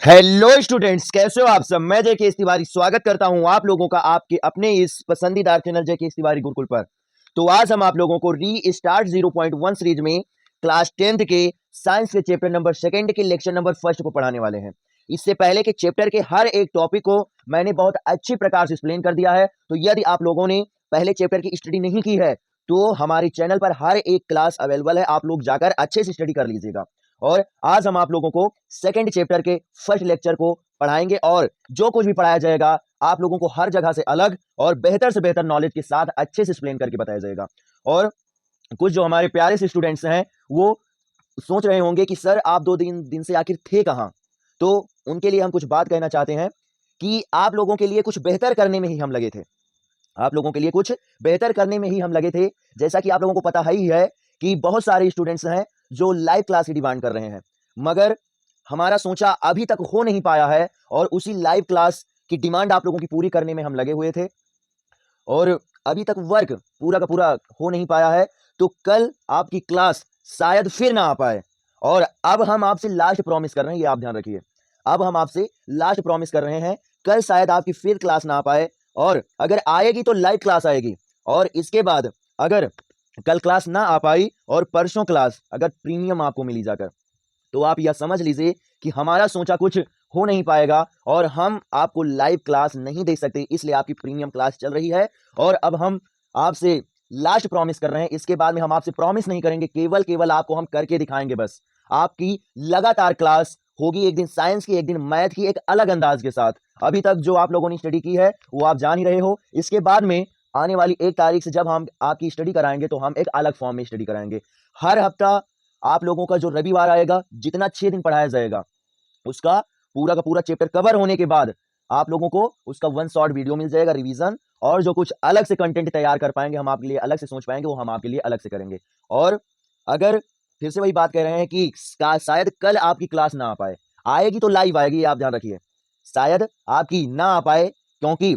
Hello students, कैसे हो आप सब। मैं जेके तिवारी स्वागत करता हूं आप लोगों का आपके अपने इस पसंदीदा चैनल जेके तिवारी गुरुकुल पर। तो आज हम आप लोगों को री स्टार्ट 0.1 सीरीज में क्लास 10th के साइंस के चैप्टर नंबर 2 के लेक्चर नंबर 1 को पढ़ाने वाले हैं। इससे पहले के चैप्टर के हर एक टॉपिक को मैंने बहुत अच्छी प्रकार से एक्सप्लेन कर दिया है। तो यदि आप लोगों ने पहले चैप्टर की स्टडी नहीं की है तो हमारे चैनल पर हर एक क्लास अवेलेबल है, आप लोग जाकर अच्छे से स्टडी कर लीजिएगा। और आज हम आप लोगों को सेकंड चैप्टर के फर्स्ट लेक्चर को पढ़ाएंगे और जो कुछ भी पढ़ाया जाएगा आप लोगों को हर जगह से अलग और बेहतर से बेहतर नॉलेज के साथ अच्छे से एक्सप्लेन करके बताया जाएगा। और कुछ जो हमारे प्यारे से स्टूडेंट्स हैं वो सोच रहे होंगे कि सर आप दो दिन से आखिर थे कहाँ। तो उनके लिए हम कुछ बात कहना चाहते हैं कि आप लोगों के लिए कुछ बेहतर करने में ही हम लगे थे। आप लोगों के लिए कुछ बेहतर करने में ही हम लगे थे। जैसा कि आप लोगों को पता ही है कि बहुत सारे स्टूडेंट्स हैं जो लाइव क्लास की डिमांड कर रहे हैं, मगर हमारा सोचा अभी तक हो नहीं पाया है और उसी लाइव क्लास की डिमांड आप लोगों की पूरी करने में हम लगे हुए थे और अभी तक वर्क पूरा का पूरा हो नहीं पाया है। तो कल आपकी क्लास शायद फिर ना आ पाए और अब हम आपसे लास्ट प्रॉमिस कर रहे हैं, ये आप ध्यान रखिए। अब हम आपसे लास्ट प्रॉमिस कर रहे हैं, कल शायद आपकी फिर क्लास ना आ पाए और अगर आएगी तो लाइव क्लास आएगी। और इसके बाद अगर कल क्लास ना आ पाई और परसों क्लास अगर प्रीमियम आपको मिली जाकर, तो आप यह समझ लीजिए कि हमारा सोचा कुछ हो नहीं पाएगा और हम आपको लाइव क्लास नहीं दे सकते, इसलिए आपकी प्रीमियम क्लास चल रही है। और अब हम आपसे लास्ट प्रॉमिस कर रहे हैं, इसके बाद में हम आपसे प्रॉमिस नहीं करेंगे, केवल केवल आपको हम करके दिखाएंगे बस। आपकी लगातार क्लास होगी, एक दिन साइंस की एक दिन मैथ की, एक अलग अंदाज के साथ। अभी तक जो आप लोगों ने स्टडी की है वो आप जान ही रहे हो। इसके बाद में आने वाली 1 तारीख से जब हम आपकी स्टडी कराएंगे तो हम एक अलग फॉर्म में स्टडी कराएंगे। हर हफ्ता आप लोगों का जो रविवार आएगा, जितना 6 दिन पढ़ाया जाएगा उसका पूरा का पूरा चैप्टर कवर होने के बाद आप लोगों को उसका 1 शॉर्ट वीडियो मिल जाएगा रिवीजन। और जो कुछ अलग से कंटेंट तैयार कर पाएंगे, हम आपके लिए अलग से सोच पाएंगे, वो हम आपके लिए अलग से करेंगे। और अगर फिर से वही बात कह रहे हैं कि शायद कल आपकी क्लास ना आ पाए, आएगी तो लाइव आएगी, ये आप ध्यान रखिए। शायद आपकी ना आ पाए क्योंकि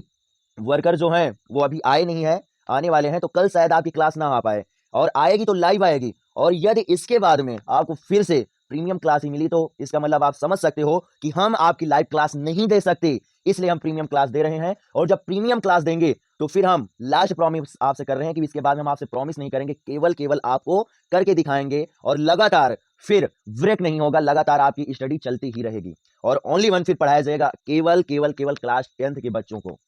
वर्कर जो हैं वो अभी आए नहीं है, आने वाले हैं, तो कल शायद आपकी क्लास ना आ पाए और आएगी तो लाइव आएगी। और यदि इसके बाद में आपको फिर से प्रीमियम क्लास ही मिली तो इसका मतलब आप समझ सकते हो कि हम आपकी लाइव क्लास नहीं दे सकते, इसलिए हम प्रीमियम क्लास दे रहे हैं। और जब प्रीमियम क्लास देंगे तो फिर हम लास्ट प्रॉमिस आपसे कर रहे हैं कि इसके बाद में हम आपसे प्रॉमिस नहीं करेंगे, केवल केवल आपको करके दिखाएंगे और लगातार फिर ब्रेक नहीं होगा, लगातार आपकी स्टडी चलती ही रहेगी। और ओनली वन फिर पढ़ाया जाएगा केवल केवल केवल क्लास 10th के बच्चों को।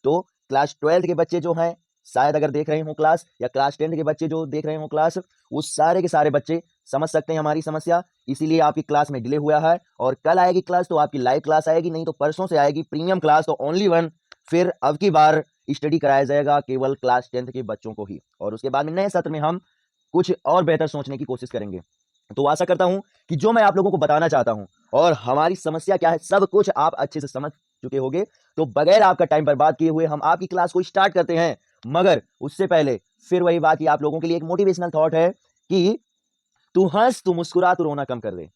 तो क्लास 12th के बच्चे जो हैं शायद अगर देख रहे हो क्लास, या क्लास 10th के बच्चे जो देख रहे हो क्लास, वो सारे के सारे बच्चे समझ सकते हैं हमारी समस्या, इसीलिए आपकी क्लास में डिले हुआ है। और कल आएगी क्लास तो आपकी लाइव क्लास आएगी, नहीं तो परसों से आएगी प्रीमियम क्लास। तो ओनली वन फिर अब की बार स्टडी कराया जाएगा केवल क्लास 10th के बच्चों को ही। और उसके बाद में नए सत्र में हम कुछ और बेहतर सोचने की कोशिश करेंगे। तो आशा करता हूं कि जो मैं आप लोगों को बताना चाहता हूं और हमारी समस्या क्या है सब कुछ आप अच्छे से समझ चुके होंगे। तो बगैर आपका टाइम बर्बाद किए हुए हम आपकी क्लास को स्टार्ट करते हैं। मगर उससे पहले फिर वही बात कि आप लोगों के लिए एक मोटिवेशनल थॉट है कि तू हंस तू मुस्कुरा तू रोना कम कर दे।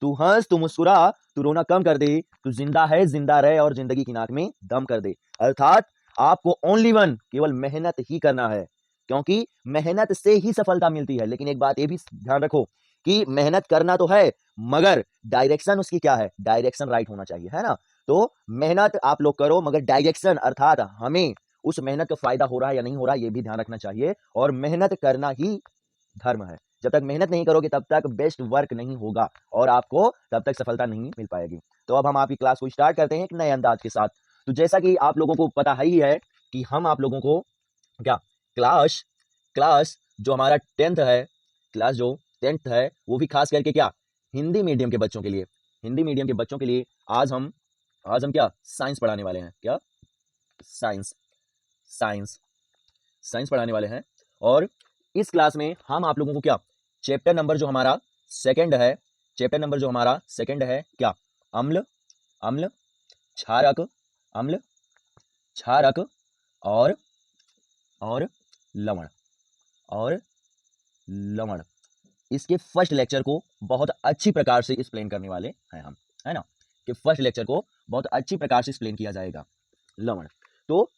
तू हंस तू मुस्कुरा तू रोना कम कर दे। तू जिंदा है जिंदा रहे और जिंदगी की नाक में दम कर दे। अर्थात आपको ओनली वन केवल मेहनत ही करना है, क्योंकि मेहनत से ही सफलता मिलती है। लेकिन एक बात ये भी ध्यान रखो कि मेहनत करना तो है, मगर डायरेक्शन उसकी क्या है, डायरेक्शन राइट होना चाहिए, है ना। तो मेहनत आप लोग करो, मगर डायरेक्शन अर्थात हमें उस मेहनत का फायदा हो रहा है या नहीं हो रहा है ये भी ध्यान रखना चाहिए। और मेहनत करना ही धर्म है। जब तक मेहनत नहीं करोगे तब तक बेस्ट वर्क नहीं होगा और आपको तब तक सफलता नहीं मिल पाएगी। तो अब हम आपकी क्लास को स्टार्ट करते हैं एक नए अंदाज के साथ। तो जैसा कि आप लोगों को पता ही है कि हम आप लोगों को क्या क्लास क्लास जो हमारा 10th है, क्लास जो 10th है वो भी खास करके क्या हिंदी मीडियम के बच्चों के लिए, हिंदी मीडियम के बच्चों के लिए आज हम क्या साइंस पढ़ाने वाले हैं। क्या साइंस साइंस साइंस पढ़ाने वाले हैं। और इस क्लास में हम आप लोगों को क्या चैप्टर नंबर जो हमारा सेकंड है, चैप्टर नंबर जो हमारा सेकंड है क्या अम्ल अम्ल क्षारक अम्ल क्षारक और और लवण और लवण, इसके फर्स्ट लेक्चर को बहुत अच्छी प्रकार से एक्सप्लेन करने वाले हैं हम, है ना। कि फर्स्ट लेक्चर को बहुत अच्छी प्रकार से एक्सप्लेन किया जाएगा लवण। तो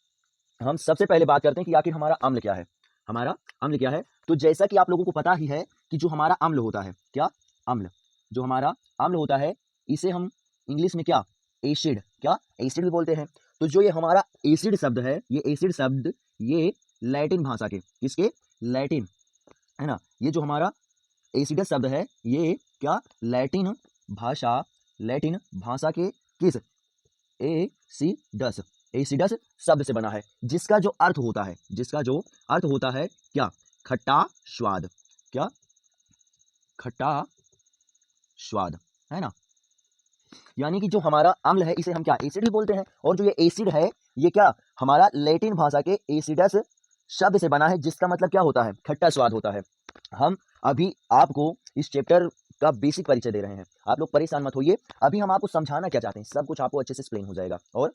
हम सबसे पहले बात करते हैं कि आखिर हमारा अम्ल क्या है। हमारा अम्ल क्या है, तो जैसा कि आप लोगों को पता ही है कि जो हमारा अम्ल होता है, क्या अम्ल जो हमारा अम्ल होता है, इसे हम इंग्लिश में क्या, एसिड, क्या एसिड भी बोलते हैं। तो जो ये हमारा एसिड शब्द है, ये एसिड शब्द ये लैटिन भाषा के, किसके, लैटिन, है ना। ये जो हमारा एसिडस शब्द है ये क्या, लैटिन भाषा के किस, एसिडस, एसिडस शब्द से बना है, जिसका जो अर्थ होता है क्या, खट्टा स्वाद, क्या, खट्टा स्वाद, है ना। यानी कि जो हमारा अम्ल है इसे हम क्या, एसिड भी बोलते हैं। और जो ये एसिड है ये क्या, हमारा लैटिन भाषा के एसिडस शब्द से बना है, जिसका मतलब क्या होता है, खट्टा स्वाद होता है। हम अभी आपको इस चैप्टर का बेसिक परिचय दे रहे हैं, आप लोग परेशान मत होइए। अभी हम आपको समझाना क्या चाहते हैं, सब कुछ आपको अच्छे से एक्सप्लेन हो जाएगा। और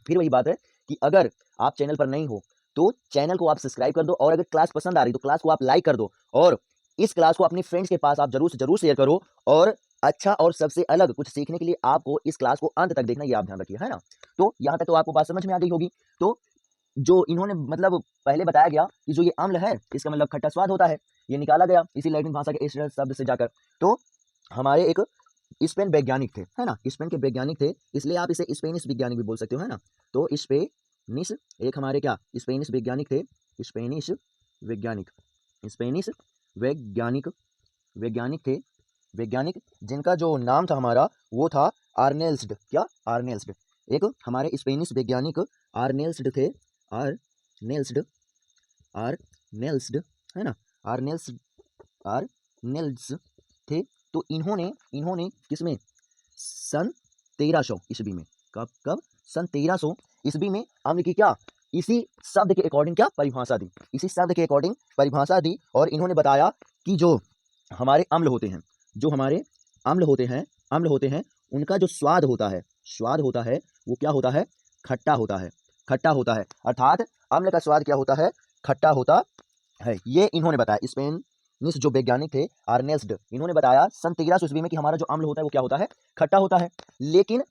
फिर वही बात है कि अगर आप चैनल पर नहीं हो तो चैनल को आप सब्सक्राइब कर दो, और अगर क्लास पसंद आ रही तो क्लास को आप लाइक कर दो, और इस क्लास को अपने फ्रेंड्स के पास आप जरूर से जरूर शेयर करो। और अच्छा और सबसे अलग कुछ सीखने के लिए आपको इस क्लास को अंत तक देखना, ये आप ध्यान रखिए, है ना। तो यहाँ तक तो आपको बात समझ में आ गई होगी। तो जो इन्होंने मतलब पहले बताया गया कि जो ये अम्ल है इसका मतलब खट्टा स्वाद होता है, ये निकाला गया इसी लैटिन भाषा के एसिडस शब्द से जाकर। तो हमारे एक स्पेन वैज्ञानिक थे, है ना, स्पेन के वैज्ञानिक थे, इसलिए आप इसे स्पेनिश वैज्ञानिक भी बोल सकते हो, है ना। तो स्पेनिश एक हमारे क्या, स्पेनिश वैज्ञानिक थे, स्पेनिश वैज्ञानिक, स्पेनिश वैज्ञानिक, वैज्ञानिक थे, वैज्ञानिक जिनका जो नाम था हमारा वो था आर्नेल्स्ड, क्या, आर्नेल्स्ड। एक हमारे स्पेनिश वैज्ञानिक आर्नेल्स्ड थे, आर्नेल्स्ड, आर्नेल्स्ड, है ना, आर्नेल्स, आर्नेल्स थे। तो इन्होंने किसमें, सन 1300 ईस्वी में, कब सन 1300 ईस्वी में अम्ल की क्या, इसी शब्द के अकॉर्डिंग क्या परिभाषा दी, इसी शब्द के अकॉर्डिंग परिभाषा दी। और इन्होंने बताया कि जो हमारे अम्ल होते हैं, जो हमारे अम्ल होते हैं उनका जो स्वाद होता है वो क्या होता है, खट्टा होता है, खट्टा होता है। अर्थात अम्ल का स्वाद क्या होता है, खट्टा होता है। ये इन्होंने बताया, स्पेनिश जो वैज्ञानिक थे आर्नेल्स्ड, इन्होंने बताया सन 1300 ईस्वी में कि हमारा जो अम्ल होता है वो क्या होता है, खट्टा होता है। लेकिन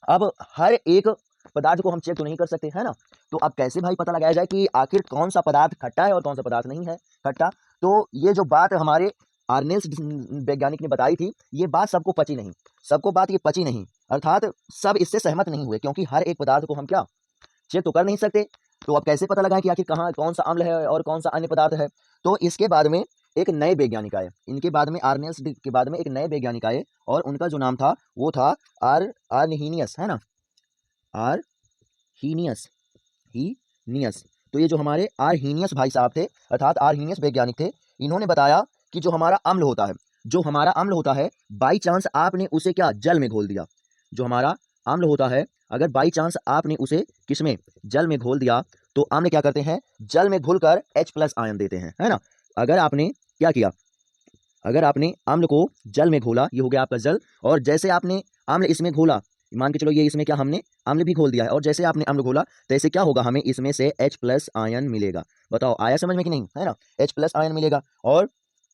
अब हर एक पदार्थ को हम चेक तो नहीं कर सकते, है ना। तो अब कैसे भाई पता लगाया जाए कि आखिर कौन सा पदार्थ खट्टा है और कौन सा पदार्थ नहीं है खट्टा। तो ये जो बात हमारे आर्नेल्स्ड वैज्ञानिक ने बताई थी, ये बात सबको पची नहीं, सबको बात ये पची नहीं, अर्थात सब इससे सहमत नहीं हुए, क्योंकि हर एक पदार्थ को हम क्या, चेक तो कर नहीं सकते। तो अब कैसे पता लगाएं कि आखिर कहाँ कौन सा अम्ल है और कौन सा अन्य पदार्थ है। तो इसके बाद में एक नए वैज्ञानिक आए, इनके बाद में आर्नेल्स्ड के बाद में एक नए वैज्ञानिक आए, और उनका जो नाम था वो था आर्नहीनियस, है ना, आर्हीनियस, हीनियस। तो ये जो हमारे आर्हीनियस भाई साहब थे, अर्थात आर्हीनियस वैज्ञानिक थे, इन्होंने बताया कि जो हमारा अम्ल होता है, जो हमारा अम्ल होता है, बाई चांस आपने उसे क्या, जल में घोल दिया, जो हमारा अम्ल होता है अगर बाई चांस आपने उसे किसमें, जल में घोल दिया, तो अम्ल क्या करते हैं, जल में घुलकर H+ आयन देते हैं, है ना। अगर आपने क्या किया, अगर आपने अम्ल को जल में घोला, ये हो गया आपका जल, और जैसे आपने अम्ल इसमें घोला, मान के चलो ये इसमें क्या हमने अम्ल भी घोल दिया है, और जैसे आपने अम्ल घोला तैसे क्या होगा, हमें इसमें से H+ आयन मिलेगा। बताओ आया समझ में कि नहीं, है ना, H+ आयन मिलेगा। और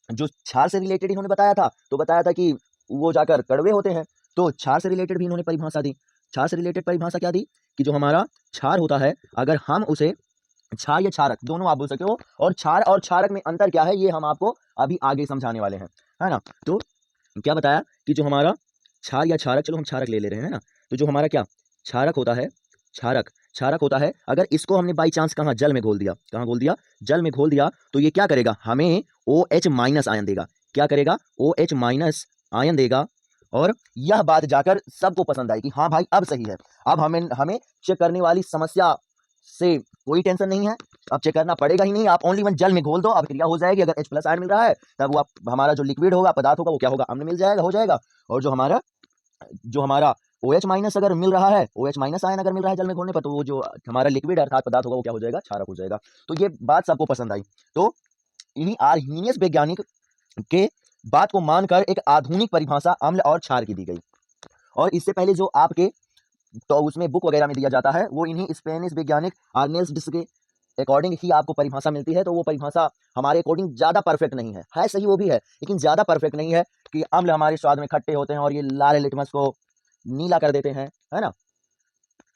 जो क्षार से रिलेटेड इन्होंने बताया था, तो बताया था कि वो जाकर कड़वे होते हैं, तो क्षार से रिलेटेड भी इन्होंने परिभाषा दी। क्षार से रिलेटेड परिभाषा क्या दी, कि जो हमारा क्षार होता है, अगर हम उसे, क्षार या क्षारक दोनों आप बोल सकते हो, और क्षार और क्षारक में अंतर क्या है ये हम आपको अभी आगे समझाने वाले हैं, है ना। तो क्या बताया कि जो हमारा क्षार या क्षारक, चलो हम क्षारक ले रहे हैं, है ना। तो जो हमारा क्या क्षारक होता है, क्षारक होता है, अगर इसको हमने बाई चांस कहाँ, जल में घोल दिया, कहाँ घोल दिया, जल में घोल दिया, तो ये क्या करेगा, हमें OH- आयन देगा। क्या करेगा, OH- आयन देगा। और यह बात जाकर सबको पसंद आई कि हाँ भाई अब सही है, अब हमें चेक करने वाली समस्या से कोई टेंशन नहीं है, अब चेक करना पड़ेगा ही नहीं, आप ओनली वन जल में घोल दो, अब क्रिया हो जाएगी। अगर H+ आयन मिल रहा है तब वो आप हमारा जो लिक्विड होगा, पदार्थ होगा, वो क्या होगा, अम्ल मिल जाएगा, हो जाएगा। और जो हमारा OH- अगर मिल रहा है, OH- आयन अगर मिल रहा है जल में घोलने पर, तो वो जो हमारा लिक्विड अर्थात पदार्थ होगा वो क्या हो जाएगा, क्षारक हो जाएगा। तो ये बात सबको पसंद आई। तो इन्हीं आर्हीनियस वैज्ञानिक के बात को मानकर एक आधुनिक परिभाषा अम्ल और क्षार की दी गई। और इससे पहले जो आपके तो उसमें बुक वगैरह में दिया जाता है, वो इन्हीं स्पेनिश वैज्ञानिक आर्नेल्स्ड के अकॉर्डिंग ही आपको परिभाषा मिलती है। तो वो परिभाषा हमारे अकॉर्डिंग ज़्यादा परफेक्ट नहीं है सही वो भी है, लेकिन ज़्यादा परफेक्ट नहीं है कि अम्ल हमारे स्वाद में खट्टे होते हैं और ये लाल लिटमस को नीला कर देते हैं, है ना,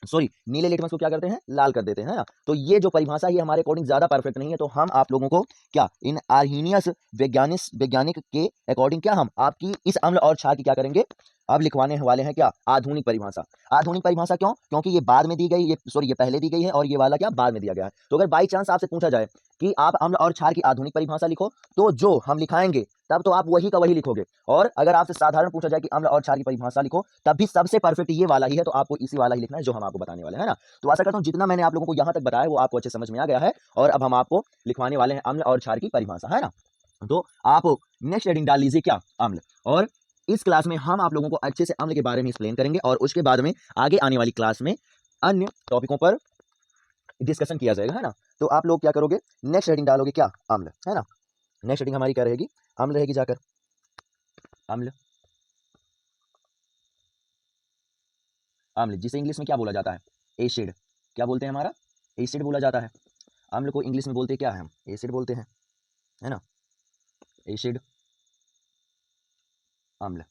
सॉरी नीले लिटमस को क्या करते हैं, लाल कर देते हैं, है ना। तो ये जो परिभाषा ये हमारे अकॉर्डिंग ज़्यादा परफेक्ट नहीं है। तो हम आप लोगों को क्या, इन आर्हीनियस वैज्ञानिक के अकॉर्डिंग क्या, हम आपकी इस अम्ल और क्षार की क्या करेंगे, अब लिखवाने वाले हैं क्या, आधुनिक परिभाषा। आधुनिक परिभाषा क्यों, क्योंकि ये बाद में दी गई, ये पहले दी गई है और ये वाला क्या बाद में दिया गया है। तो अगर बाई चांस आपसे पूछा जाए कि आप अम्ल और क्षार की आधुनिक परिभाषा लिखो, तो जो हम लिखाएंगे तब तो आप वही का वही लिखोगे, और अगर आपसे साधारण पूछा जाए कि अम्ल और क्षार की परिभाषा लिखो, तब भी सबसे परफेक्ट ये वाला ही है, तो आपको इसी वाला ही लिखना है जो हम आपको बताने वाले हैं ना। तो आशा करता हूँ जितना मैंने आप लोगों को यहाँ तक बताया वो आपको अच्छे समझ में आ गया है, और अब हम आपको लिखवाने वाले हैं अम्ल और क्षार की परिभाषा, है ना। तो आप नेक्स्ट हेडिंग डाल लीजिए क्या, अम्ल। और इस क्लास में हम आप लोगों को अच्छे से अम्ल के बारे में एक्सप्लेन करेंगे, और उसके बाद में आगे आने वाली क्लास में अन्य टॉपिकों पर डिस्कशन किया जाएगा, है ना। तो आप लोग क्या करोगे, नेक्स्ट हेडिंग डालोगे क्या, अम्ल, है ना। नेक्स्ट हेडिंग हमारी क्या रहेगी, अम्ल रहेगी जाकर, अम्ल। अम्ल जिसे इंग्लिश में क्या बोला जाता है, एसिड, क्या बोलते हैं हमारा, एसिड बोला जाता है। अम्ल को इंग्लिश में बोलते क्या है, हम एसिड बोलते हैं, है ना, एसिड, अम्ल।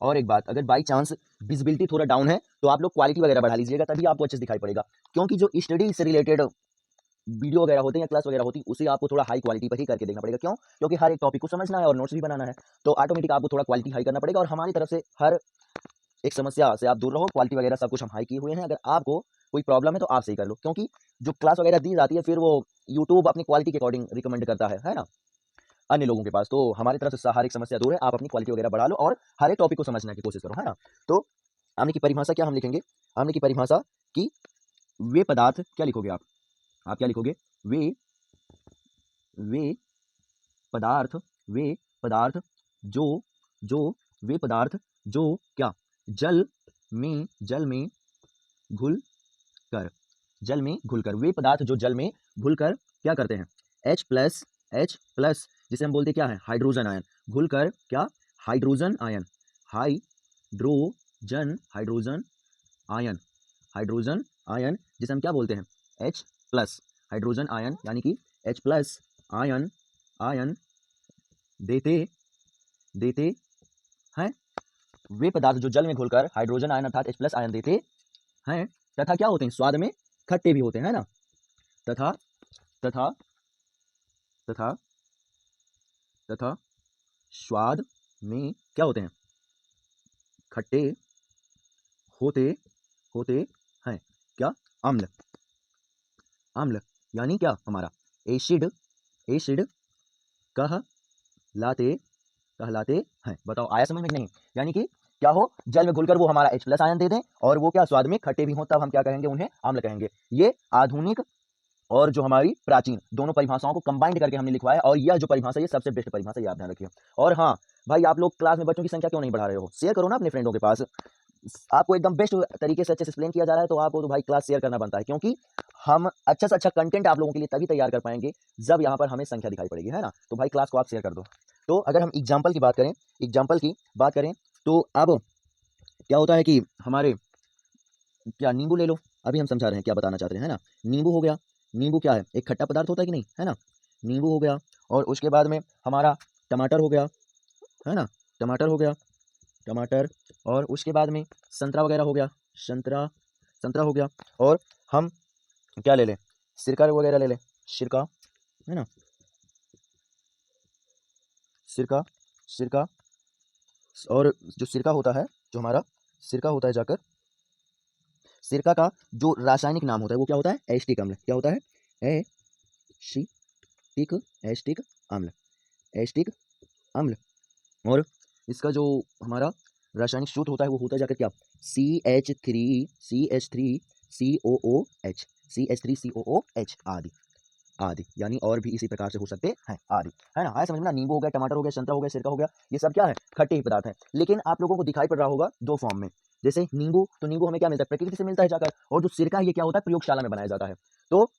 और एक बात, अगर बाई चांस विजिबिलिटी थोड़ा डाउन है तो आप लोग क्वालिटी वगैरह बढ़ा लीजिएगा, तभी आपको अच्छे से दिखाई पड़ेगा, क्योंकि जो स्टडी से रिलेटेड वीडियो वगैरह होते हैं या क्लास वगैरह होती है, उसे आपको थोड़ा हाई क्वालिटी पर ही करके देखना पड़ेगा। क्यों, क्योंकि हर एक टॉपिक को समझना है और नोट्स भी बनाना है, तो ऑटोमेटिक आपको थोड़ा क्वालिटी हाई करना पड़ेगा। और हमारी तरफ से हर एक समस्या से आप दूर रहो, क्वालिटी वगैरह सब कुछ हम हाई किए हुए हैं। अगर आपको कोई प्रॉब्लम है तो आप सही कर लो, क्योंकि जो क्लास वगैरह दी जाती है फिर वो यूट्यूब अपनी क्वालिटी के अकॉर्डिंग रिकमेंड करता है ना, अन्य लोगों के पास। तो हमारी तरफ से हर एक समस्या दूर है, आप अपनी क्वालिटी वगैरह बढ़ा लो और हर एक टॉपिक को समझने की कोशिश करो, है ना। तो अम्ल की परिभाषा क्या हम लिखेंगे, अम्ल की परिभाषा कि वे पदार्थ, क्या लिखोगे आप क्या लिखोगे, वे वे पदार्थ, वे पदार्थ जो जो वे पदार्थ जो क्या, जल में घुल कर, जल में घुलकर, वे पदार्थ जो जल में घुलकर क्या करते हैं, H+ जिसे हम बोलते क्या है, हाइड्रोजन आयन, घुलकर क्या, hydrogen ion, hydrogen ion, hydrogen ion जिसे हम क्या बोलते हैं, H+, हाइड्रोजन आयन यानी कि H+ आयन देते हैं। वे पदार्थ जो जल में घुलकर हाइड्रोजन आयन अर्थात H+ आयन देते हैं, तथा क्या होते हैं, स्वाद में खट्टे भी होते हैं, है ना। तथा तथा तथा तथा स्वाद में क्या होते हैं, खट्टे होते होते हैं, क्या, अम्ल, अम्ल यानी क्या हमारा एसिड, एसिड कहलाते हैं। बताओ आया समझ में कि नहीं, यानी कि क्या हो, जल में घुलकर वो हमारा H+ आयन दे दें और वो क्या स्वाद में खट्टे भी हों, तब हम क्या कहेंगे, उन्हें अम्ल कहेंगे। ये आधुनिक और जो हमारी प्राचीन दोनों परिभाषाओं को कंबाइंड करके हमने लिखवाया, और यह जो परिभाषा ये सबसे बेस्ट परिभाषा, ये आप ध्यान रखिए। और हाँ भाई, आप लोग क्लास में बच्चों की संख्या क्यों नहीं बढ़ा रहे हो, शेयर करो ना अपने फ्रेंडों के पास। आपको एकदम बेस्ट तरीके से अच्छे से एक्सप्लेन किया जा रहा है, तो आपको तो भाई क्लास शेयर करना बनता है, क्योंकि हम अच्छा से अच्छा कंटेंट आप लोगों के लिए तभी तैयार कर पाएंगे जब यहाँ पर हमें संख्या दिखाई पड़ेगी, है ना। तो भाई क्लास को आप शेयर कर दो। तो अगर हम एग्जाम्पल की बात करें, तो अब क्या होता है कि हमारे क्या, नींबू ले लो, अभी हम समझा रहे हैं क्या बताना चाहते हैं, है ना। नींबू हो गया, नींबू क्या है, एक खट्टा पदार्थ होता है कि नहीं, है ना, नींबू हो गया। और उसके बाद में हमारा टमाटर हो गया, है ना, टमाटर हो गया, टमाटर। और उसके बाद में संतरा वगैरह हो गया, संतरा हो गया। और हम क्या ले लें, सिरका वगैरह ले लें, सिरका, है ना, सिरका। और जो सिरका होता है, जो हमारा सिरका होता है जाकर, सिरका का जो रासायनिक नाम होता है वो क्या होता है, एसिटिक अम्ल। क्या होता है, एसिटिक अम्ल, एसिटिक अम्ल। और इसका जो हमारा रासायनिक सूत्र होता है वो होता है जाकर क्या, CH3COOH आदि, यानी और भी इसी प्रकार से हो सकते हैं आदि, है ना। आया समझ में ना, नींबू हो गया, टमाटर हो गया, संतरा हो गया, सिरका हो गया, ये सब क्या है, खट्टे ही पदार्थ हैं। लेकिन आप लोगों को दिखाई पड़ रहा होगा दो फॉर्म में, जैसे नींबू, तो नींबू हमें क्या मिलता है, प्रकृति से मिलता है जाकर, और जो सिरका है ये क्या होता है, प्रयोगशाला में बनाया जाता है। तो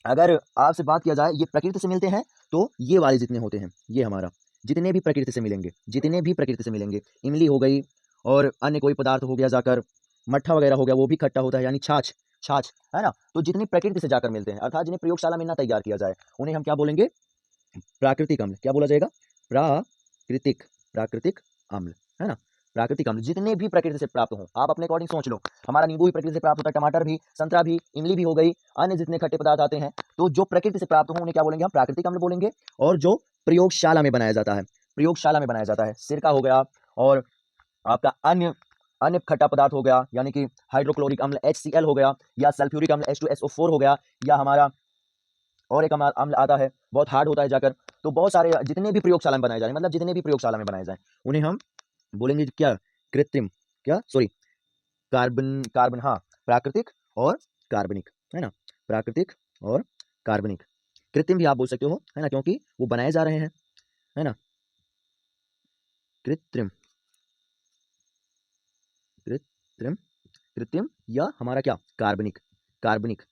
अगर आपसे बात किया जाए ये प्रकृति से मिलते हैं, तो ये वाले जितने होते हैं, ये हमारा जितने भी प्रकृति से मिलेंगे, इमली हो गई, और अन्य कोई पदार्थ हो गया जाकर, मट्ठा वगैरह हो गया, वो भी खट्टा होता है, यानी छाछ, है ना। तो जितनी प्रकृति से जाकर मिलते हैं, अर्थात जिन्हें प्रयोगशाला में ना तैयार किया जाए, उन्हें हम क्या बोलेंगे, प्राकृतिक अम्ल। क्या बोला जाएगा, प्राकृतिक अम्ल, है ना। प्राकृतिक अम्ल जितने भी प्रकृति से प्राप्त हों, आप अपने अकॉर्डिंग सोच लो, हमारा नींबू भी प्रकृति से प्राप्त होता है, टमाटर भी, संतरा भी, इमली भी हो गई, अन्य जितने खट्टे पदार्थ आते हैं, तो जो प्रकृति से प्राप्त हों उन्हें क्या बोलेंगे, हम प्राकृतिक अम्ल बोलेंगे। और जो प्रयोगशाला में बनाया जाता है, सिरका हो गया, और आपका अन्य अन्य खट्टा पदार्थ हो गया, यानी कि हाइड्रोक्लोरिक अम्ल HCl हो गया, या सल्फ्यूरिक अम्ल H2SO4 हो गया, या हमारा और एक अम्ल आता है, बहुत हार्ड होता है जाकर। तो बहुत सारे जितने भी प्रयोगशाला में बनाए जाए, मतलब जितने भी प्रयोगशाला में बनाए जाए, उन्हें हम बोलेंगे क्या, कृत्रिम, क्या सॉरी, कार्बन कार्बन हाँ, प्राकृतिक और कार्बनिक, है ना, प्राकृतिक और कार्बनिक। कृत्रिम भी आप बोल सकते हो, है ना, क्योंकि वो बनाए जा रहे हैं, है ना, कृत्रिम, कृत्रिम, कृत्रिम, या हमारा क्या, कार्बनिक, कार्बनिक,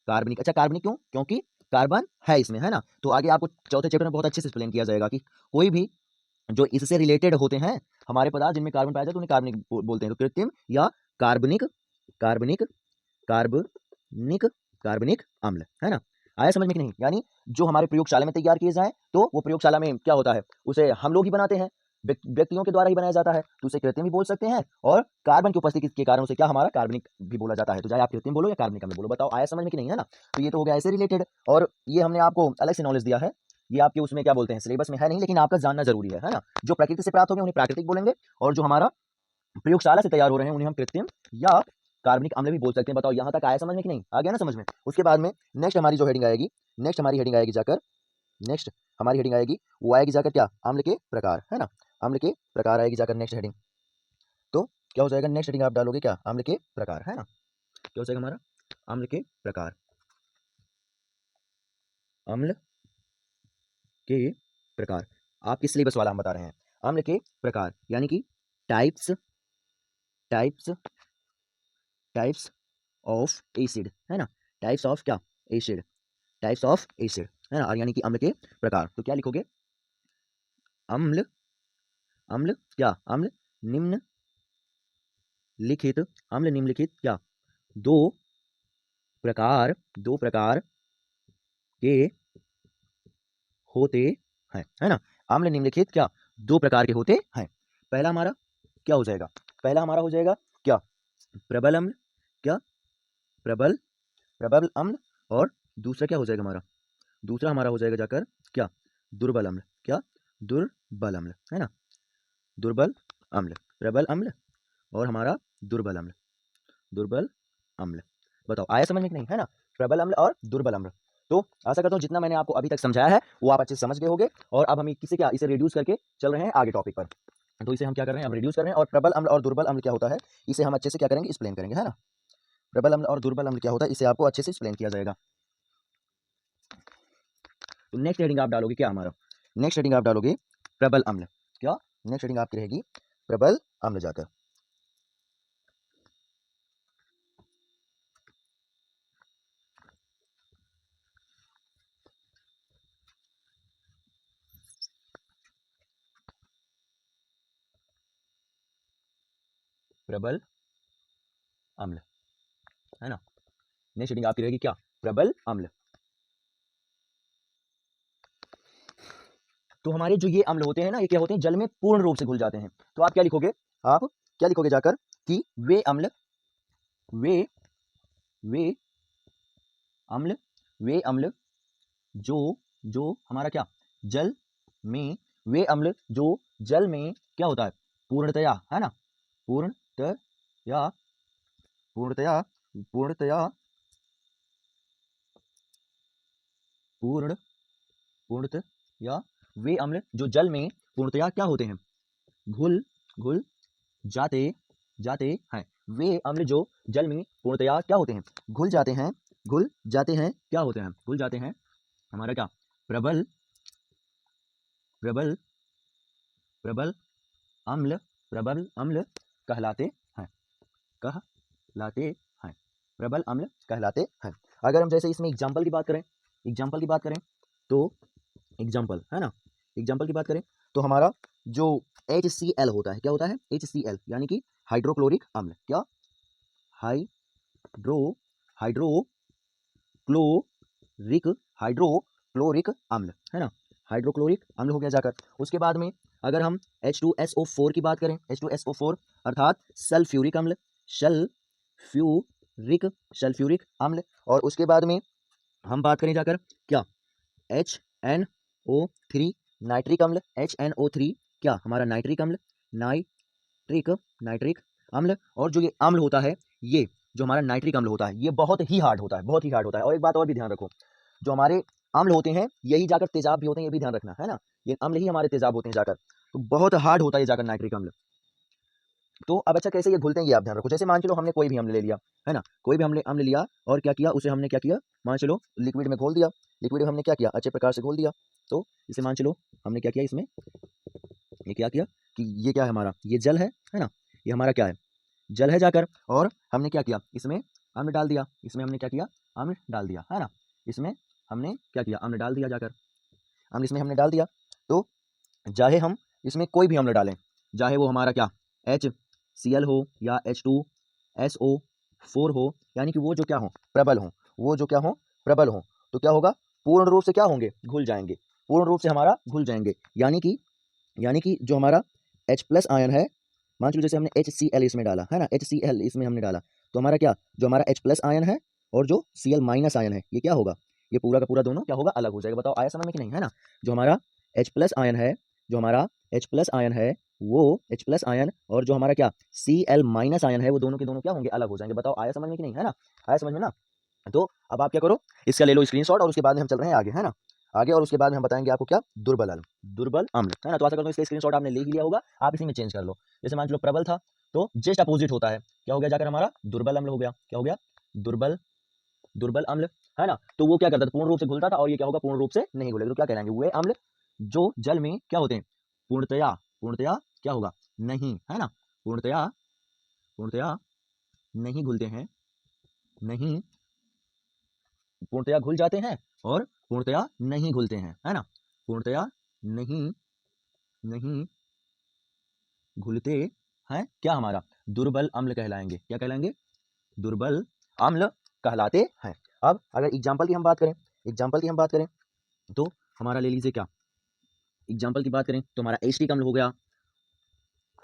कार्बनिक। अच्छा, कार्बनिक क्यों, क्योंकि कार्बन है इसमें, है ना। तो आगे आपको चौथे चैप्टर में बहुत अच्छे से एक्सप्लेन किया जाएगा कि कोई भी जो इससे रिलेटेड होते हैं हमारे पदार्थ जिनमें कार्बन पाया जाए तो उन्हें कार्बनिक बोलते हैं। तो कृत्रिम या कार्बनिक, कार्बनिक, कार्बनिक, कार्बनिक अम्ल, है ना। आया समझ में कि नहीं? यानी जो हमारे प्रयोगशाला में तैयार किए जाए, तो वो प्रयोगशाला में क्या होता है, उसे हम लोग ही बनाते हैं, व्यक्तियों के द्वारा ही बनाया जाता है, तो उसे कृत्रिम भी बोल सकते हैं। और कार्बन की उपस्थिति के कारण उसे क्या, हमारा कार्बनिक भी बोला जाता है। तो चाहे आप कृत्रिम बोलो या कार्बनिक अम्ल बोलो, बताओ आया समझ में कि नहीं, है ना। तो ये तो हो गया ऐसे रिलेटेड, और ये हमने आपको अलग से नॉलेज दिया है, ये आपके उसमें क्या बोलते हैं, सिलेबस में है नहीं, लेकिन आपका जानना जरूरी है ना। जो प्रकृति से प्राप्त होंगे उन्हें प्राकृतिक बोलेंगे, और जो हमारा प्रयोगशाला से तैयार हो रहे हैं उन्हें हम कृत्रिम या कार्बनिक अम्ल भी बोल सकते हैं। बताओ यहाँ तक आया समझ में कि नहीं, आ गया ना समझ में। उसके बाद में नेक्स्ट हमारी जो हेडिंग आएगी, नेक्स्ट हमारी हेडिंग आएगी जाकर, नेक्स्ट हमारी हेडिंग आएगी, वो आएगी जाकर क्या, अम्ल के प्रकार, है ना, अम्ल के प्रकार आएगी जाकर नेक्स्ट हेडिंग। तो क्या हो जाएगा, नेक्स्ट हेडिंग आप डालोगे क्या, अम्ल के प्रकार, है ना। क्या हो जाएगा हमारा, अम्ल के प्रकार, अम्ल के प्रकार। आपके सिलेबस वाला हम बता रहे हैं, अम्ल के प्रकार यानी कि types, types, types of acid, है ना, टाइप्स ऑफ क्या, एसिड, टाइप्स ऑफ एसिड, है ना, और यानी कि अम्ल के प्रकार। तो क्या लिखोगे, अम्ल, अम्ल क्या, अम्ल निम्नलिखित, अम्ल निम्नलिखित क्या, दो प्रकार, दो प्रकार के होते हैं, है ना, अम्ल निम्नलिखित क्या, दो प्रकार के होते हैं। पहला हमारा क्या हो जाएगा, पहला हमारा हो जाएगा क्या, प्रबल अम्ल, क्या, प्रबल, प्रबल अम्ल, और दूसरा क्या हो जाएगा हमारा, दूसरा हमारा हो जाएगा जाकर क्या, दुर्बल अम्ल, क्या, दुर्बल अम्ल, है ना, दुर्बल अम्ल, प्रबल अम्ल और हमारा दुर्बल अम्ल, दुर्बल अम्ल। बताओ आया समझ में कि नहीं, है ना, प्रबल अम्ल और दुर्बल अम्ल। तो आशा करता हूँ जितना मैंने आपको अभी तक समझाया है वो आप अच्छे से समझ गए होंगे, और अब हम किसे क्या, इसे रिड्यूस करके चल रहे हैं आगे टॉपिक पर। तो इसे हम क्या कर रहे हैं, अब रिड्यूस कर रहे हैं, और प्रबल अम्ल और दुर्बल अम्ल क्या होता है इसे हम अच्छे से क्या करेंगे, एक्सप्लेन करेंगे, है ना। प्रबल अम्ल और दुर्बल अम्ल क्या होता है इसे आपको अच्छे से एक्सप्लेन किया जाएगा। तो नेक्स्ट हेडिंग आप डालोगे क्या, हमारा नेक्स्ट हेडिंग आप डालोगे प्रबल अम्ल, क्या, नेक्स्ट हेडिंग आपकी रहेगी प्रबल अम्ल जाकर। प्रबल अम्ल, है ना, नेक्स्ट हेडिंग आपकी रहेगी क्या, प्रबल अम्ल। तो हमारे जो ये अम्ल होते हैं ना, ये क्या होते हैं, जल में पूर्ण रूप से घुल जाते हैं। तो आप क्या लिखोगे, आप क्या लिखोगे जाकर कि वे अम्ल, वे वे अम्ल, वे अम्ल जो जो हमारा क्या, जल में, वे अम्ल जो जल में क्या होता है, पूर्णतया, है ना, पूर्णतया, पूर्णतया, पूर्णतया, पूर्ण, पूर्णतया, वे अम्ल जो जल में पूर्णतया क्या होते हैं, घुल, घुल जाते, जाते हैं। वे अम्ल जो जल में पूर्णतया क्या होते हैं, घुल जाते हैं, घुल जाते हैं, क्या होते हैं, घुल जाते हैं, हमारा क्या, प्रबल, प्रबल, प्रबल अम्ल, प्रबल अम्ल कहलाते हैं, कहलाते हैं, प्रबल अम्ल कहलाते हैं। अगर हम जैसे इसमें एग्जाम्पल की बात करें, एग्जाम्पल की बात करें, तो एग्जाम्पल, है ना, एग्जाम्पल की बात करें तो हमारा जो HCl होता है, क्या होता है, HCl यानी कि हाइड्रोक्लोरिक अम्ल, क्या, हाइड्रो, हाइड्रोक्लोरिक, हाइड्रोक्लोरिक अम्ल, है ना, हाइड्रोक्लोरिक अम्ल हो गया जाकर। उसके बाद में अगर हम H2SO4 की बात करें, H2SO4 अर्थात सल्फ्यूरिक अम्ल, सल्फ्यूरिक, सल्फ्यूरिक अम्ल। और उसके बाद में हम बात करें जाकर क्या, HNO3 नाइट्रिक अम्ल, HNO3 क्या, हमारा नाइट्रिक अम्ल, नाइट्रिक नाइट्रिक अम्ल। और जो ये अम्ल होता है, ये जो हमारा नाइट्रिक अम्ल होता है, ये बहुत ही हार्ड होता है, बहुत ही हार्ड होता है। और एक बात और भी ध्यान रखो, जो हमारे अम्ल होते हैं यही जाकर तेजाब भी होते हैं, ये भी ध्यान रखना है ना। ये अम्ल ही हमारे तेजाब होते हैं जाकर, तो बहुत हार्ड होता है जाकर नाइट्रिक अम्ल। तो अब अच्छा कैसे ये घुलते हैं ये आप ध्यान रखो। जैसे मान चलो हमने कोई भी अम्ल ले लिया, है ना, कोई भी हमने अम्ल लिया और क्या किया, उसे हमने क्या किया, मान चलो लिक्विड में घोल दिया। लिक्विड में हमने क्या किया, अच्छे प्रकार से घोल दिया। तो इसे मान चलो हमने क्या किया, इसमें ये क्या किया कि ये क्या है हमारा, ये जल है ना, ये हमारा क्या है, जल है जाकर। और हमने क्या किया, इसमें अम्ल डाल दिया। इसमें हमने क्या किया, अम्ल डाल दिया, है ना। इसमें हमने क्या किया, अम्ल डाल दिया जाकर। अम्ल इसमें हमने डाल दिया। तो चाहे हम इसमें कोई भी अम्ल डालें, चाहे वो हमारा क्या HCl हो या H2SO4 हो, यानी कि वो जो क्या हो, प्रबल हो, वो जो क्या हो, प्रबल हो, तो क्या होगा, पूर्ण रूप से क्या होंगे, घुल जाएंगे, पूर्ण रूप से हमारा घुल जाएंगे। यानी कि जो हमारा H+ आयन है, मान चलो जैसे हमने HCl इसमें डाला, है ना, HCl इसमें हमने डाला, तो हमारा क्या, जो हमारा H+ आयन है और जो Cl- आयन है, ये क्या होगा, ये पूरा का पूरा दोनों क्या होगा, अलग हो जाएगा। बताओ आया समझ में कि नहीं, है ना। जो हमारा H+ आयन है, जो हमारा H+ आयन है, वो H+ आयन और जो हमारा क्या Cl- आयन है, वो दोनों के दोनों क्या होंगे, अलग हो जाएंगे। बताओ आया समझ में कि नहीं, है ना। आया समझ में ना। तो अब आप क्या करो, इसका ले लो स्क्रीनशॉट और उसके बाद में हम चल रहे हैं आगे, है ना, आगे। और उसके बाद में हम बताएंगे आपको क्या, दुर्बल अम्ल, दुर्बल अम्ल, है ना। तो आशा करता हूँ इसका स्क्रीनशॉट आपने ले ही लिया होगा, आप इसी में चेंज कर लो। जैसे मान लो प्रबल था, तो जस्ट अपोजिट होता है, क्या हो गया जाकर, हमारा दुर्बल अम्ल हो गया। क्या हो गया, दुर्बल, दुर्बल अम्ल, है ना। तो वो क्या करता था, पूर्ण रूप से घुलता था, और ये क्या होगा, पूर्ण रूप से नहीं घुलेगा। तो क्या कहलाएंगे, वे अम्ल जो जल में क्या होते हैं, पूर्णतया, पूर्णतया क्या होगा, नहीं, है ना, पूर्णतया, पूर्णतया नहीं घुलते हैं, नहीं, पूर्णतया घुल जाते हैं और पूर्णतया नहीं घुलते हैं, है ना, पूर्णतया नहीं, नहीं घुलते हैं, क्या हमारा, दुर्बल अम्ल कहलाएंगे। क्या कहलाएंगे, दुर्बल अम्ल कहलाते हैं। अब अगर एग्जाम्पल की हम बात करें, एग्जाम्पल की हम बात करें, तो हमारा ले लीजिए क्या, एग्जाम्पल की बात करें तो हमारा एसिटिक अम्ल हो गया,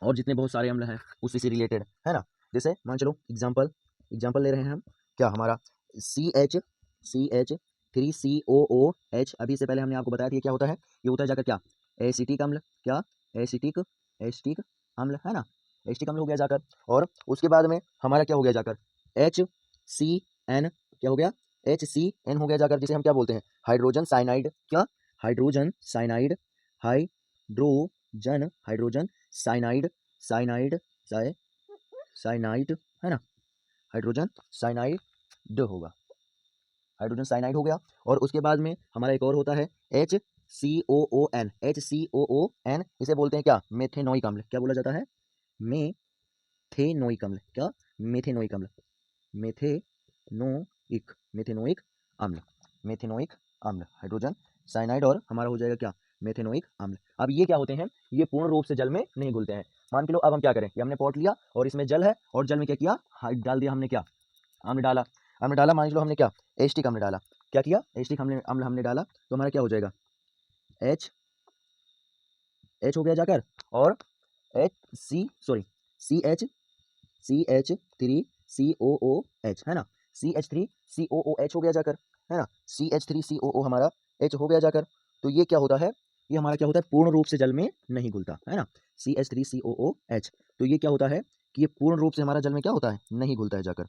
और जितने बहुत सारे अम्ल हैं उसी से रिलेटेड, है ना। जैसे मान चलो एग्जाम्पल, एग्जाम्पल ले रहे हैं हम, क्या हमारा CH3COOH, अभी से पहले हमने आपको बताया था ये क्या होता है, ये होता है जाकर क्या, एसिटिक अम्ल, क्या, एसिटिक, एसिटिक अम्ल, है ना, एसिटिक अम्ल हो गया जाकर। और उसके बाद में हमारा क्या हो गया जाकर, HCN, क्या हो गया, HCN हो गया जाकर, जिसे हम क्या बोलते हैं, हाइड्रोजन साइनाइड, क्या, hydrogen cyanide, hydrogen, hydrogen cyanide, cyanide, cyanide, है ना, हाइड्रोजन साइनाइड होगा, हाइड्रोजन साइनाइड हो गया। और उसके बाद में हमारा एक और होता है HCOON, HCOON इसे बोलते हैं क्या, मेथेनोइक अम्ल। क्या बोला जाता है, मेथेनोइक अम्ल, क्या, मेथेनोइक अम्ल, मेथेनोइक, मेथेनोइक अम्ल, मेथेनोइक अम्ल, हाइड्रोजन साइनाइड और हमारा हो जाएगा क्या, मेथेनोइक अम्ल। अब ये क्या होते हैं, ये पूर्ण रूप से जल में नहीं घुलते हैं। मान के लो अब हम क्या करें, ये हमने पॉट लिया और इसमें जल है, और जल में क्या किया, डाल दिया हमने क्या, अम्ल डाला, अम्ल डाला, मान लो हमने क्या, एसिटिक अम्ल डाला। क्या किया, एसिटिक अम्ल अम्ल हमने डाला, तो हमारा क्या हो जाएगा, H हो गया जाकर, और CH3COOH, है ना, CH3COOH हो गया जाकर, है ना, CH3COO हमारा H हो गया जाकर। तो ये क्या होता है, ये हमारा क्या होता है, पूर्ण रूप से जल में नहीं घुलता, है ना, CH3COOH। तो ये क्या होता है कि ये पूर्ण रूप से हमारा जल में क्या होता है, नहीं घुलता है जाकर,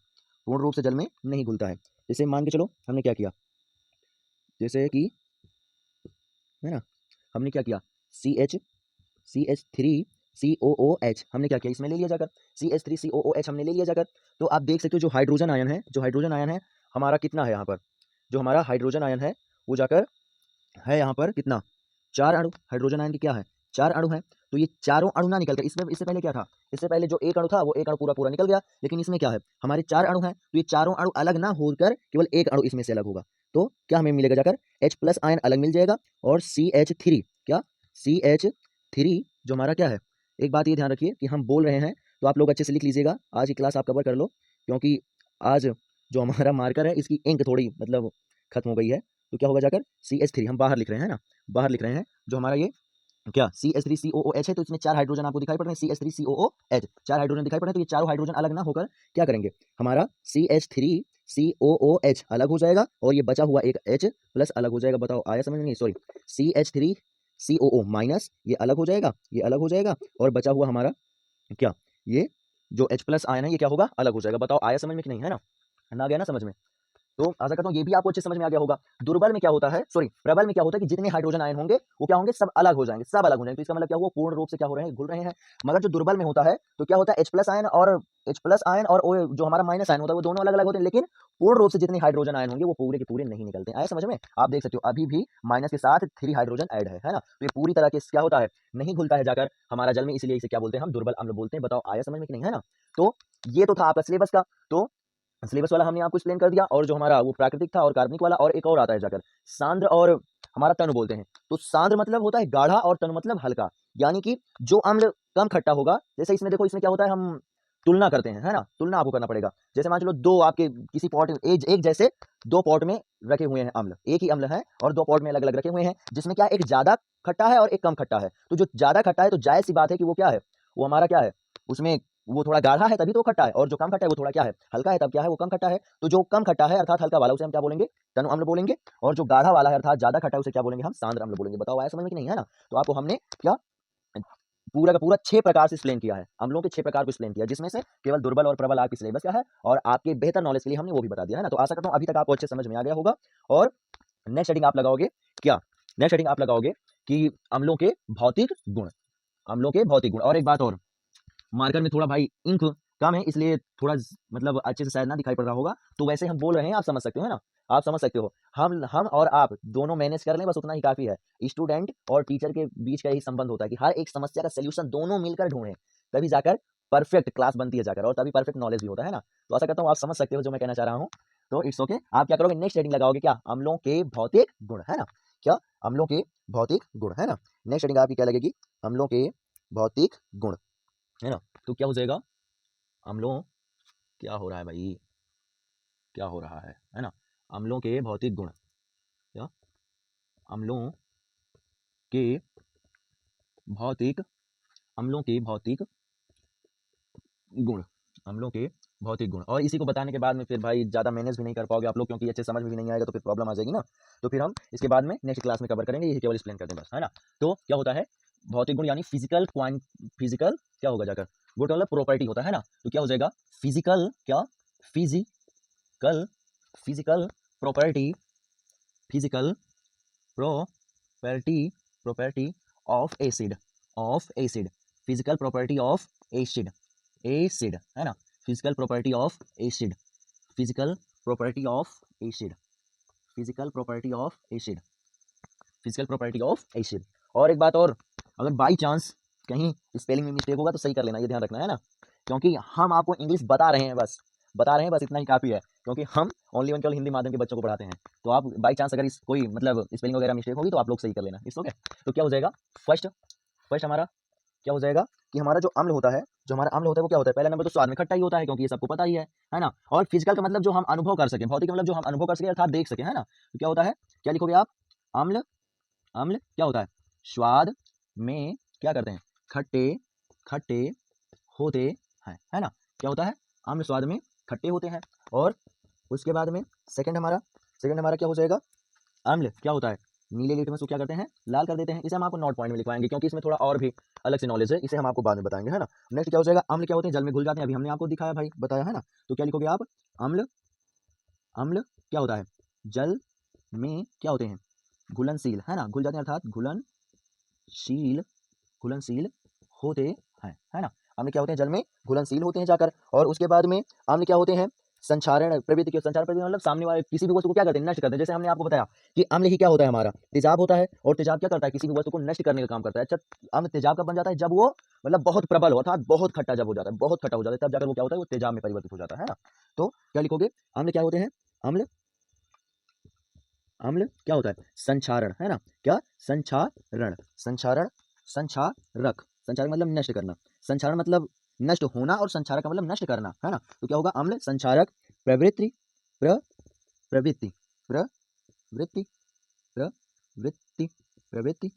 पूर्ण रूप से जल में नहीं घुलता है। जैसे मान के चलो हमने क्या किया, जैसे कि, है ना, हमने क्या किया, CH3COOH हमने क्या किया, इसमें ले लिया जाकर, CH3COOH हमने ले लिया जाकर। तो आप देख सकते हो जो हाइड्रोजन आयन है, जो हाइड्रोजन आयन है हमारा कितना है यहाँ पर, जो हमारा हाइड्रोजन आयन है वो जाकर है यहाँ पर कितना, 4 अणु, हाइड्रोजन आयन की क्या है, 4 अणु है। तो ये चारों अणु ना निकल कर, इसमें इससे पहले क्या था, इससे पहले जो एक अणु था वो एक अणु पूरा पूरा निकल गया, लेकिन इसमें क्या है, हमारे 4 अणु हैं, तो ये चारों अणु अलग ना होकर केवल एक अणु इसमें से अलग होगा। तो क्या हमें मिलेगा जाकर, H+ आयन अलग मिल जाएगा, और CH3, क्या, CH3 जो हमारा क्या है। एक बात ये ध्यान रखिए कि हम बोल रहे हैं तो आप लोग अच्छे से लिख लीजिएगा, आज की क्लास आप कवर कर लो, क्योंकि आज जो हमारा मार्कर है इसकी इंक थोड़ी मतलब खत्म हो गई है। तो क्या होगा जाकर, CH3 हम बाहर लिख रहे हैं ना, बाहर लिख रहे हैं, जो हमारा ये क्या CH3COOH है, तो इसमें 4 हाइड्रोजन आपको दिखाई पड़ रहे हैं, CH3COOH 4 हाइड्रोजन दिखाई पड़ रहे हैं। तो ये चारों हाइड्रोजन अलग ना होकर क्या करेंगे, हमारा CH3COOH अलग हो जाएगा, और ये बचा हुआ एक H+ अलग हो जाएगा। बताओ आया समझ में नहीं, सॉरी, CH3COO माइनस ये अलग हो जाएगा, ये अलग हो जाएगा, और बचा हुआ हमारा क्या ये जो H प्लस आयन है ये क्या होगा, अलग हो जाएगा। बताओ आया समझ में कि नहीं, है ना, ना गया ना समझ में। तो आशा करता हूँ ये भी आपको अच्छे समझ में आ गया होगा। दुर्बल में क्या होता है, सॉरी प्रबल में क्या होता है कि जितने हाइड्रोजन आयन होंगे वो क्या होंगे, सब अलग हो जाएंगे, सब अलग हो जाएंगे। तो इसका मतलब क्या हुआ, पूर्ण रूप से क्या हो रहे हैं, घुल रहे हैं। मगर जो दुर्बल में होता है तो क्या होता है, H प्लस आयन और जो हमारा माइनस आयन होता है वो दोनों अलग अलग होते हैं, लेकिन पूर्ण रूप से जितने हाइड्रोजन आयन होंगे वो पूरे के पूरे नहीं निकलते हैं। आया समझ में, आप देख सकते हो अभी भी माइनस के साथ 3 हाइड्रोजन ऐड है ना। तो ये पूरी तरह के क्या होता है, नहीं घुलता है जाकर हमारा जल में, इसलिए इसे क्या बोलते हैं, हम दुर्बल अम्ल बोलते हैं। बताओ आया समझ में कि नहीं, है ना। तो ये तो था आपका सिलेबस का। तो सिलेबस वाला हमने आपको एक्सप्लेन कर दिया, और जो हमारा वो प्राकृतिक था और कार्बनिक वाला, और एक और आता है जाकर सांद्र और हमारा तनु बोलते हैं। तो सांद्र मतलब होता है गाढ़ा और तनु मतलब हल्का, यानी कि जो अम्ल कम खट्टा होगा, जैसे इसमें देखो, इसमें क्या होता है, हम तुलना करते हैं, है ना, तुलना आपको करना पड़ेगा। जैसे मान चलो दो आपके किसी पॉट एक जैसे दो पॉट में रखे हुए हैं अम्ल, एक ही अम्ल है और दो पॉट में अलग अलग रखे हुए हैं, जिसमें क्या एक ज्यादा खट्टा है और एक कम खट्टा है। तो जो ज्यादा खट्टा है तो जायज सी बात है कि वो क्या है, वो हमारा क्या है, उसमें वो थोड़ा गाढ़ा है तभी तो खट्टा है, और जो कम खट्टा है वो थोड़ा क्या है, हल्का है, तब क्या है, वो कम खट्टा है। तो जो कम खट्टा है अर्थात हल्का वाला, उसे हम क्या बोलेंगे, तनु अम्ल बोलेंगे। और जो गाढ़ा वाला है अर्थात ज्यादा खट्टा है, उसे क्या बोलेंगे, हम सांद्र अम्ल बोलेंगे। बताओ आया समझ में कि नहीं, है ना। तो आपको हमने क्या पूरा का पूरा 6 प्रकार से एक्सप्लेन किया है, अम्लों के 6 प्रकार को एक्सप्लेन किया, जिसमें से केवल दुर्बल और प्रबल आपकी सिलेबस क्या है, और आपके बेहतर नॉलेज के लिए हमने वो भी बता दिया, है ना। तो आशा करता हूँ अभी तक आपको अच्छे समझ में आ गया होगा। और नेक्स्ट हेडिंग आप लगाओगे क्या, नेक्स्ट हेडिंग आप लगाओगे कि अम्लों के भौतिक गुण, अम्लों के भौतिक गुण। और एक बात और, मार्कर में थोड़ा भाई इंक कम है, इसलिए थोड़ा मतलब अच्छे से शायद ना दिखाई पड़ रहा होगा। तो वैसे हम बोल रहे हैं, आप समझ सकते हो, है ना, आप समझ सकते हो। हम और आप दोनों मैनेज कर लें, बस उतना ही काफी है। स्टूडेंट और टीचर के बीच का यही संबंध होता है कि हर एक समस्या का सोल्यूशन दोनों मिलकर ढूंढें, तभी जाकर परफेक्ट क्लास बनती है जाकर, और तभी परफेक्ट नॉलेज भी होता है ना। तो आशा करता हूँ आप समझ सकते हो जो मैं कहना चाह रहा हूँ। तो इट्स ओके, आप क्या करोगे, नेक्स्ट हेडिंग लगाओगे क्या, अम्लों के भौतिक गुण, है ना। क्या, अम्लों के भौतिक गुण, है ना। नेक्स्ट हेडिंग आपकी क्या लगेगी, अम्लों के भौतिक गुण, है ना। तो क्या हो जाएगा, अम्लों, क्या हो रहा है भाई, क्या हो रहा है ना। अम्लों के भौतिक गुण, क्या, अम्लों के भौतिक, अम्लों के भौतिक गुण, अम्लों के भौतिक गुण। और इसी को बताने के बाद में फिर भाई ज़्यादा मैनेज भी नहीं कर पाओगे आप लोग, क्योंकि अच्छे समझ में भी नहीं आएगा तो फिर प्रॉब्लम आ जाएगी ना। तो फिर हम इसके बाद में नेक्स्ट क्लास में कवर करेंगे, यही केवल एक्सप्लेन कर दें बस, है ना। तो क्या होता है भौतिक गुण, यानी फिजिकल फिजिकल क्या होगा जाकर, गुड मतलब प्रॉपर्टी होता है ना। तो क्या हो जाएगा, फिजिकल क्या, physical, physical property, physical property, property of acid, of acid, physical property of acid, acid, है ना। Physical property of acid, physical property of acid, physical property of acid, physical property of acid. और एक बात और, अगर by chance कहीं spelling में mistake होगा तो सही कर लेना, ये ध्यान रखना, है ना। क्योंकि हम आपको इंग्लिश बता रहे हैं, बस बता रहे हैं, बस इतना ही काफ़ी है, क्योंकि हम ओनली केवल हिंदी माध्यम के बच्चों को पढ़ाते हैं। तो आप बाई चांस अगर इस कोई मतलब स्पेलिंग वगैरह मिस्टेक होगी तो आप लोग सही कर लेना, इस ओके। तो क्या हो जाएगा, फर्स्ट फर्स्ट हमारा क्या हो जाएगा कि हमारा जो अम्ल होता है, जो हमारा अम्ल होता है वो क्या होता है, पहला नंबर तो स्वाद में खट्टा ही होता है, क्योंकि ये सबको पता ही है ना। और फिजिकल का मतलब जो हम अनुभव कर सकें, भौतिक मतलब जो हम अनुभव कर सकें अर्थात देख सकें, है ना। तो क्या होता है, क्या लिखोगे आप, अम्ल, अम्ल क्या होता है, स्वाद में क्या करते हैं, खट्टे, खट्टे होते हैं, है ना। क्या होता है, अम्ल स्वाद में खट्टे होते हैं। और उसके बाद में सेकंड हमारा क्या हो जाएगा, अम्ल क्या होता है, नीले लिटमस को क्या करते हैं, लाल कर देते हैं। इसे हम आपको नोट पॉइंट में लिखवाएंगे, क्योंकि इसमें थोड़ा और भी अलग से नॉलेज है, इसे हम आपको बाद में बताएंगे, है ना। नेक्स्ट क्या हो जाएगा, अम्ल क्या होते हैं, जल में घुल जाते हैं, अभी हमने आपको दिखाया भाई, बताया, है ना। तो क्या लिखोगे आप, अम्ल, अम्ल क्या होता है, जल में क्या होते हैं, घुलनशील, है ना, घुल जाते हैं अर्थात घुलनशील, घुलनशील होते हैं, है ना। अम्ल क्या होते हैं, जल में घुलनशील होते हैं जाकर। और उसके बाद में अम्ल क्या होते हैं, संक्षारण प्रवृत्ति के, संक्षारण प्रवृत्ति मतलब सामने वाले किसी भी वस्तु को क्या करते हैं, नष्ट करते हैं। जैसे हमने आपको बताया कि अम्ल ही क्या होता है, हमारा तेजाब होता है, और तेजाब क्या करता है, किसी भी वस्तु को नष्ट करने का काम करता है। अच्छा, अम्ल तेजाब कब बन जाता है, जब वो मतलब बहुत प्रबल हो, अर्थात बहुत खट्टा जब हो जाता है, बहुत खट्टा हो जाता है, तब जाकर वो क्या होता है, वो तेजाब में परिवर्तित हो जाता है ना। तो क्या लिखोगे, अम्ल क्या होते हैं, अम्ल, अम्ल क्या होता है, संक्षारण, है ना। क्या, संक्षारण, संक्षारण, संक्षारक, संक्षारक मतलब नष्ट करना, संक्षारण मतलब नष्ट होना, और संक्षारक का मतलब नष्ट करना, है ना। तो क्या होगा, अम्ल संक्षारक प्रवृत्ति, प्रवृत्ति, प्रवृत्ति, प्रवृत्ति, प्रवृत्ति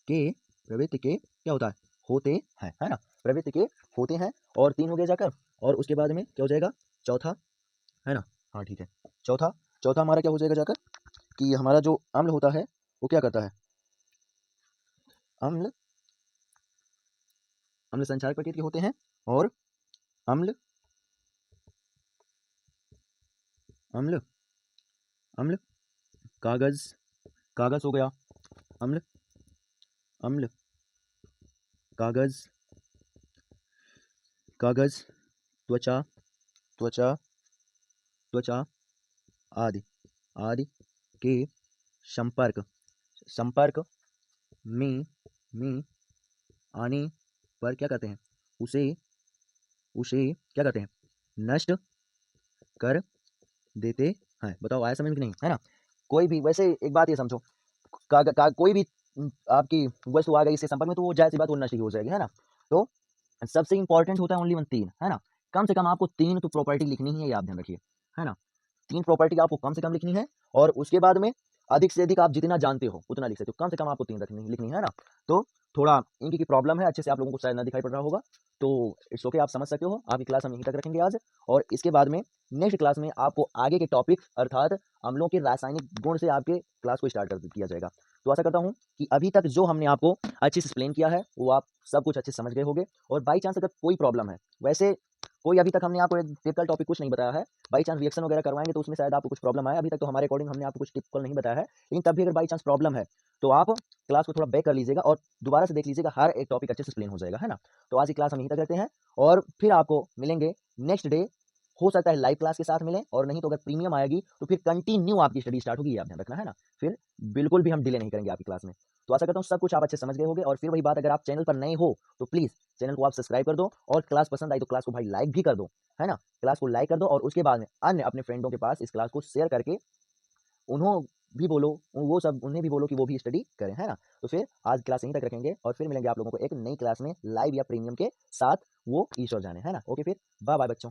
के, प्रवृत्ति के क्या होता है, होते हैं, है ना, प्रवृत्ति के होते हैं। और 3 हो गए जाकर। और उसके बाद में क्या हो जाएगा, चौथा, है ना, हाँ ठीक है, चौथा, चौथा हमारा क्या हो जाएगा जाकर कि हमारा जो अम्ल होता है वो क्या करता है, अम्ल, अम्ल संक्षारक प्रकृति के होते हैं। और अम्ल अम्ल अम्ल कागज कागज हो गया, अम्ल अम्ल कागज कागज त्वचा त्वचा त्वचा आदि आदि के संपर्क संपर्क में आने पर क्या करते हैं, उसे उसे क्या करते हैं, नष्ट कर देते हैं। बताओ आया समझ में कि नहीं, है ना। कोई भी वैसे एक बात ये समझो, कोई भी आपकी वस्तु आ गई इसके संपर्क में तो वो जाहिर सी बात वो नष्ट ही हो जाएगी, है ना। तो सबसे इंपॉर्टेंट होता है ओनली वन तीन, है ना। कम से कम आपको तीन तो प्रॉपर्टी लिखनी ही है, ये आप ध्यान रखिए, है ना। तीन प्रॉपर्टी आपको कम से कम लिखनी है और उसके बाद में अधिक से अधिक आप जितना जानते हो उतना लिख सकते हो, कम से कम आपको तीन लिखनी है ना। तो थोड़ा इनकी की प्रॉब्लम है, अच्छे से आप लोगों को शायद ना दिखाई पड़ रहा होगा, तो इट्स ओके, आप समझ सकते हो। आपकी क्लास हम यहीं तक रखेंगे आज, और इसके बाद में नेक्स्ट क्लास में आपको आगे के टॉपिक अर्थात अम्लों के रासायनिक गुण से आपके क्लास को स्टार्ट कर किया जाएगा। तो आशा करता हूँ कि अभी तक जो हमने आपको अच्छे से एक्सप्लेन किया है वो आप सब कुछ अच्छे से समझ गए होंगे। और बाई चांस अगर कोई प्रॉब्लम है, वैसे कोई अभी तक हमने आपको एक टिपिकल टॉपिक कुछ नहीं बताया है, बाई चांस रिएक्शन वगैरह करवाएंगे तो उसमें शायद आपको कुछ प्रॉब्लम आए। अभी तक तो हमारे अकॉर्डिंग हमने आपको कुछ टिपिकल नहीं बताया है, लेकिन तब भी अगर बाई चांस प्रॉब्लम है तो आप क्लास को थोड़ा बैक कर लीजिएगा और दोबारा से देख लीजिएगा, हर एक टॉपिक अच्छे से एक्सप्लेन हो जाएगा, है ना। तो आज की क्लास हम यहीं तक करते हैं और फिर आपको मिलेंगे नेक्स्ट डे। हो सकता है लाइव क्लास के साथ मिलें, और नहीं तो अगर प्रीमियम आएगी तो फिर कंटिन्यू आपकी स्टडी स्टार्ट होगी, ये आप ध्यान रखना, है ना। फिर बिल्कुल भी हम डिले नहीं करेंगे आपकी क्लास में। तो आशा करता हूँ सब कुछ आप अच्छे समझ गए होंगे। और फिर वही बात, अगर आप चैनल पर नए हो तो प्लीज़ चैनल को आप सब्सक्राइब कर दो, और क्लास पसंद आई तो क्लास को भाई लाइक भी कर दो, है ना। क्लास को लाइक कर दो और उसके बाद में अन्य अपने फ्रेंडों के पास इस क्लास को शेयर करके उन्हों भी बोलो, वो सब उन्हें भी बोलो कि वो भी स्टडी करें, है ना। तो फिर आज क्लास यहीं तक रखेंगे और फिर मिलेंगे आप लोगों को एक नई क्लास में लाइव या प्रीमियम के साथ, वो ईश्वर जाने, है ना। ओके, फिर बाय बाय बच्चों।